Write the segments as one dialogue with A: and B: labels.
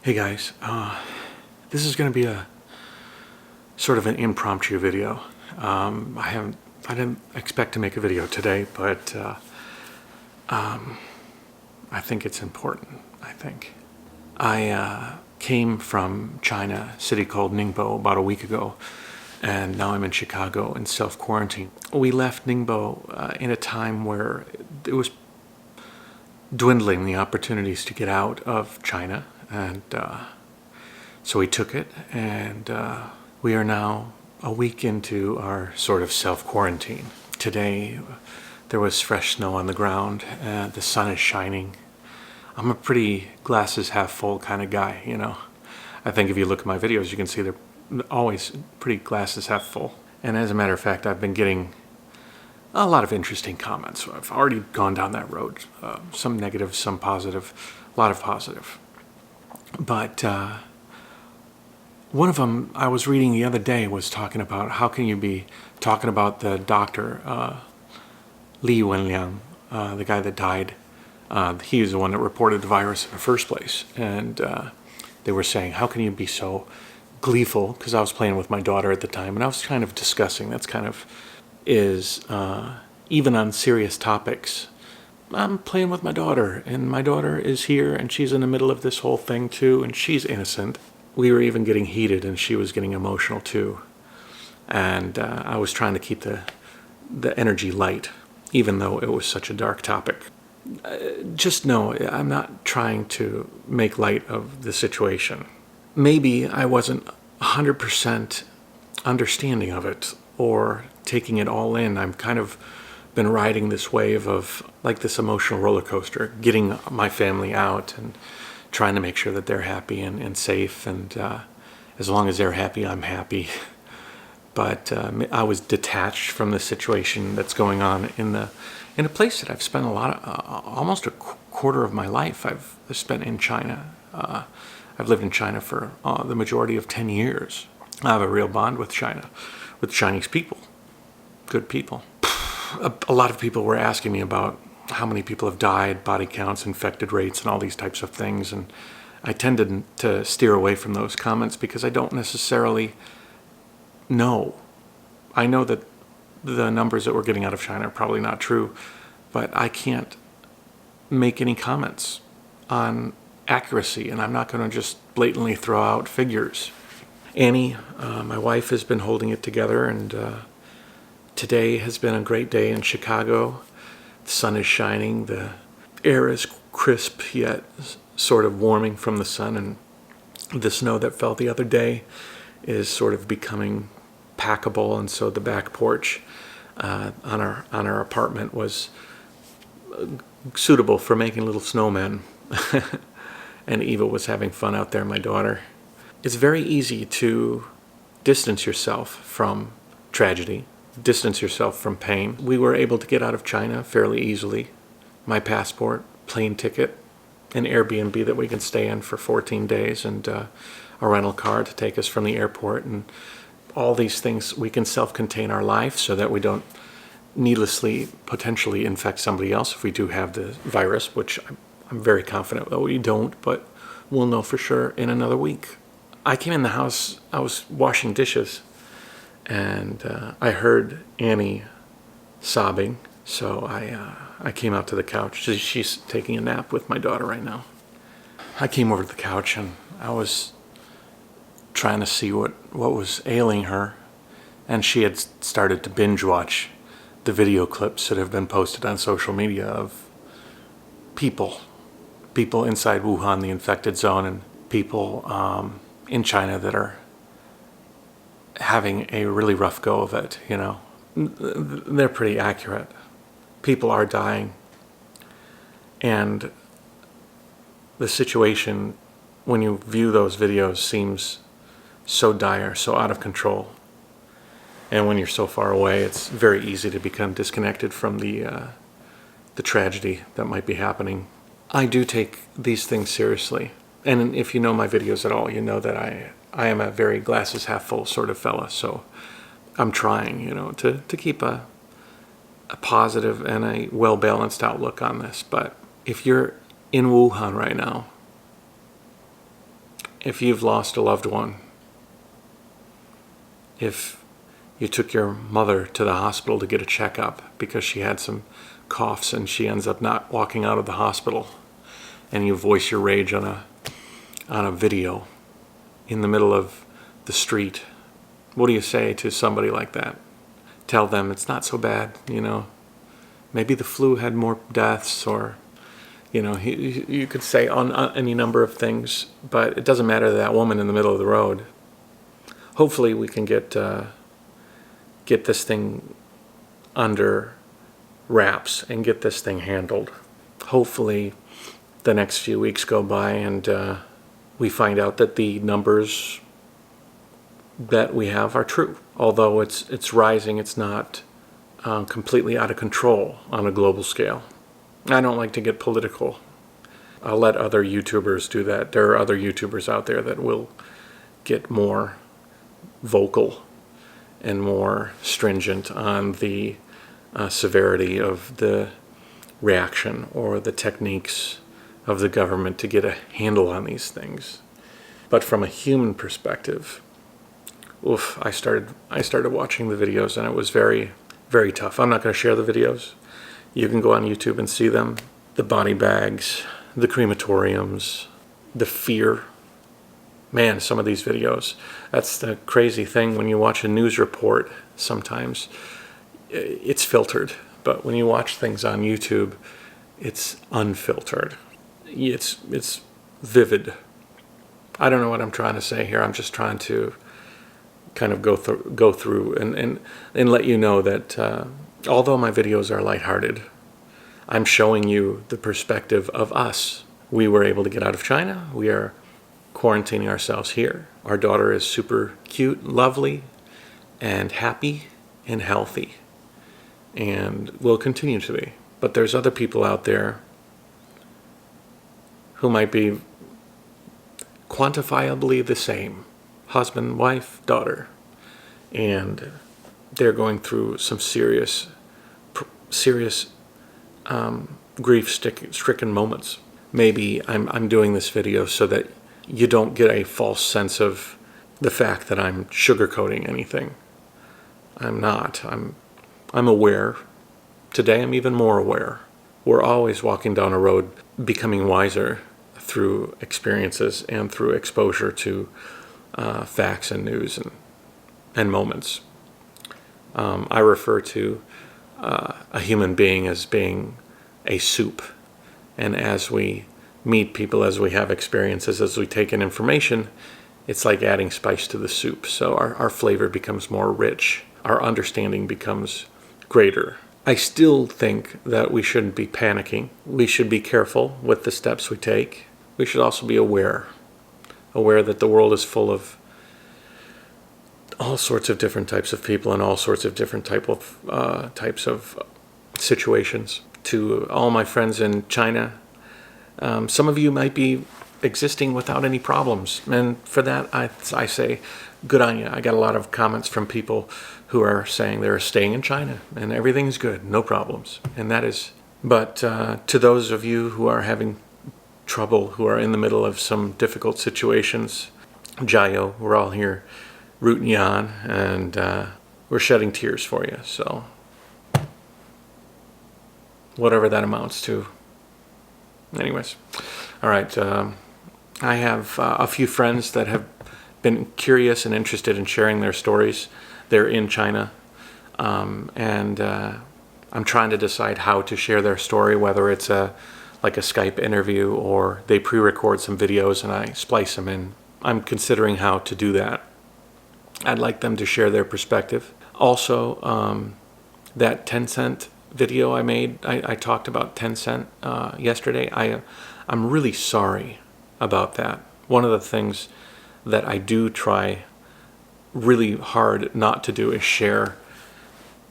A: Hey guys, this is going to be a sort of an impromptu video. I didn't expect to make a video today, but I think it's important. I came from China, a city called Ningbo, about a week ago, and now I'm in Chicago in self-quarantine. We left Ningbo in a time where it was dwindling the opportunities to get out of China, and so we took it, and we are now a week into our sort of self-quarantine. Today there was fresh snow on the ground, and the sun is shining. I'm a pretty glasses half full kind of guy, you know. I think if you look at my videos, you can see they're always pretty glasses half full. And as a matter of fact, I've been getting a lot of interesting comments. So I've already gone down that road. Some negative, some positive, a lot of positive. But one of them I was reading the other day was talking about how can you be talking about the doctor, Li Wenliang, the guy that died. He was the one that reported the virus in the first place. And they were saying, how can you be so gleeful? Because I was playing with my daughter at the time, and I was kind of discussing, that's kind of is, even on serious topics, I'm playing with my daughter, and my daughter is here, and she's in the middle of this whole thing too, and she's innocent. We were even getting heated, and she was getting emotional too. And I was trying to keep the energy light, even though it was such a dark topic. Just know, I'm not trying to make light of the situation. Maybe I wasn't 100% understanding of it or taking it all in. I'm kind of been riding this wave of like this emotional roller coaster, getting my family out and trying to make sure that they're happy and safe. And as long as they're happy, I'm happy. But I was detached from the situation that's going on in a place that I've spent almost a quarter of my life I've spent in China. I've lived in China for the majority of 10 years. I have a real bond with China, with Chinese people, good people. A lot of people were asking me about how many people have died, body counts, infected rates, and all these types of things. And I tended to steer away from those comments because I don't necessarily know. I know that the numbers that we're getting out of China are probably not true, but I can't make any comments on accuracy, and I'm not going to just blatantly throw out figures. Annie, my wife, has been holding it together, and today has been a great day in Chicago. The sun is shining, the air is crisp yet sort of warming from the sun, and the snow that fell the other day is sort of becoming packable, and so the back porch on our apartment was suitable for making little snowmen. And Eva was having fun out there, my daughter. It's very easy to distance yourself from tragedy, distance yourself from pain. We were able to get out of China fairly easily. My passport, plane ticket, an Airbnb that we can stay in for 14 days, and a rental car to take us from the airport, and all these things. We can self-contain our life so that we don't needlessly potentially infect somebody else if we do have the virus, which I'm very confident that we don't, but we'll know for sure in another week. I came in the house, I was washing dishes, and I heard Annie sobbing, so I came out to the couch. She's taking a nap with my daughter right now. I came over to the couch, and I was trying to see what was ailing her, and she had started to binge watch the video clips that have been posted on social media of people inside Wuhan, the infected zone, and people in China that are having a really rough go of it, you know. They're pretty accurate. People are dying, and the situation, when you view those videos, seems so dire, so out of control. And when you're so far away, it's very easy to become disconnected from the tragedy that might be happening. I do take these things seriously. And if you know my videos at all, you know that I am a very glasses half full sort of fella. So I'm trying, you know, to keep a positive and a well-balanced outlook on this. But if you're in Wuhan right now, if you've lost a loved one, if you took your mother to the hospital to get a checkup because she had some coughs and she ends up not walking out of the hospital, and you voice your rage on a video in the middle of the street, what do you say to somebody like that? Tell them it's not so bad, you know. Maybe the flu had more deaths, or, you know, you could say on any number of things, but it doesn't matter to that woman in the middle of the road. Hopefully we can get this thing under wraps and get this thing handled. Hopefully the next few weeks go by and we find out that the numbers that we have are true. Although it's rising, it's not completely out of control on a global scale. I don't like to get political. I'll let other YouTubers do that. There are other YouTubers out there that will get more vocal and more stringent on the severity of the reaction or the techniques of the government to get a handle on these things. But from a human perspective, I started watching the videos and it was very, very tough. I'm not going to share the videos. You can go on YouTube and see them. The body bags, the crematoriums, the fear. Man, some of these videos. That's the crazy thing when you watch a news report sometimes. It's filtered. But when you watch things on YouTube, it's unfiltered. It's vivid. I don't know what I'm trying to say here. I'm just trying to kind of go through and let you know that although my videos are lighthearted, I'm showing you the perspective of us. We were able to get out of China. We are quarantining ourselves here. Our daughter is super cute, lovely, and happy and healthy, and will continue to be. But there's other people out there who might be quantifiably the same. Husband, wife, daughter. And they're going through some serious grief-stricken moments. Maybe I'm doing this video so that you don't get a false sense of the fact that I'm sugarcoating anything. I'm not. I'm aware. Today I'm even more aware. We're always walking down a road becoming wiser through experiences and through exposure to facts and news and moments. I refer to a human being as being a soup. And as we meet people, as we have experiences, as we take in information, it's like adding spice to the soup. So our flavor becomes more rich. Our understanding becomes greater. I still think that we shouldn't be panicking. We should be careful with the steps we take. We should also be aware that the world is full of all sorts of different types of people and all sorts of different types of situations. To all my friends in China, some of you might be existing without any problems, and for that I say good on you. I got a lot of comments from people who are saying they're staying in China and everything's good, no problems, and that is. But to those of you who are having trouble, who are in the middle of some difficult situations, JaYoe, we're all here rooting you on, and we're shedding tears for you. So whatever that amounts to. Anyways, all right. I have a few friends that have been curious and interested in sharing their stories. They're in China, and I'm trying to decide how to share their story, whether it's like a Skype interview or they pre-record some videos and I splice them in. I'm considering how to do that. I'd like them to share their perspective. Also, that TenCent video I made, I talked about TenCent yesterday. I'm really sorry about that. One of the things that I do try really hard not to do is share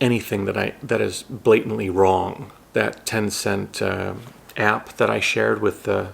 A: anything that is blatantly wrong. That TenCent app that I shared with the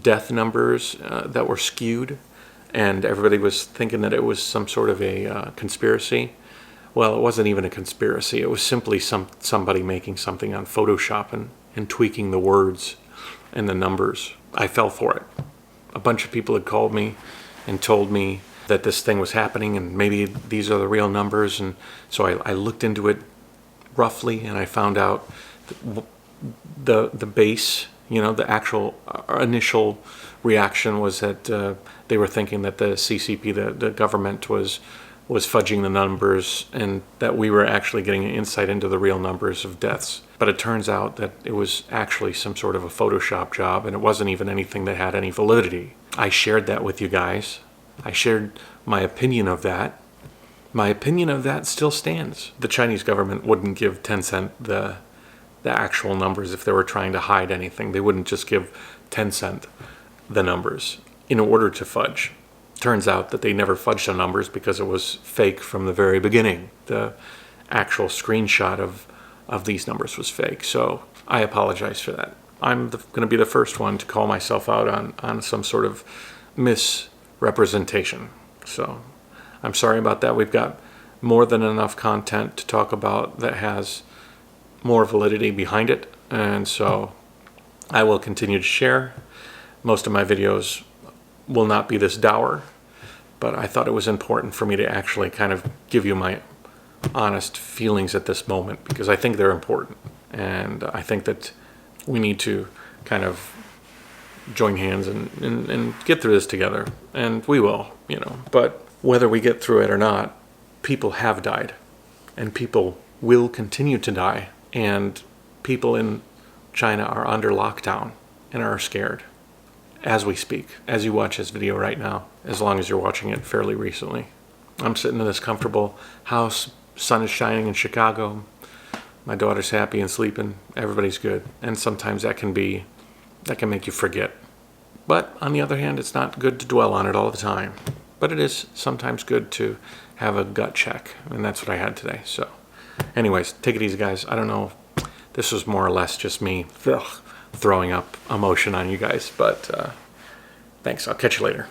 A: death numbers that were skewed, and everybody was thinking that it was some sort of a conspiracy. Well, it wasn't even a conspiracy. It was simply somebody making something on Photoshop and tweaking the words and the numbers. I fell for it. A bunch of people had called me and told me that this thing was happening and maybe these are the real numbers. And so I looked into it roughly, and I found out the base, the actual initial reaction was that they were thinking that the CCP, the government, was fudging the numbers, and that we were actually getting an insight into the real numbers of deaths. But it turns out that it was actually some sort of a Photoshop job, and it wasn't even anything that had any validity. I shared that with you guys. I shared my opinion of that. My opinion of that still stands. The Chinese government wouldn't give TenCent the actual numbers if they were trying to hide anything. They wouldn't just give TenCent the numbers in order to fudge. Turns out that they never fudged the numbers because it was fake from the very beginning. The actual screenshot of these numbers was fake. So I apologize for that. I'm going to be the first one to call myself out on some sort of misrepresentation. So I'm sorry about that. We've got more than enough content to talk about that has more validity behind it. And so I will continue to share. Most of my videos will not be this dour, but I thought it was important for me to actually kind of give you my honest feelings at this moment, because I think they're important. And I think that we need to kind of join hands and get through this together. And we will, But whether we get through it or not, people have died. And people will continue to die. And people in China are under lockdown and are scared as we speak, as you watch this video right now, as long as you're watching it fairly recently. I'm sitting in this comfortable house. Sun is shining in Chicago. My daughter's happy and sleeping. Everybody's good. And sometimes that can make you forget. But on the other hand, it's not good to dwell on it all the time. But it is sometimes good to have a gut check. And that's what I had today. So anyways, take it easy, guys. I don't know. This was more or less just me throwing up emotion on you guys. But thanks. I'll catch you later.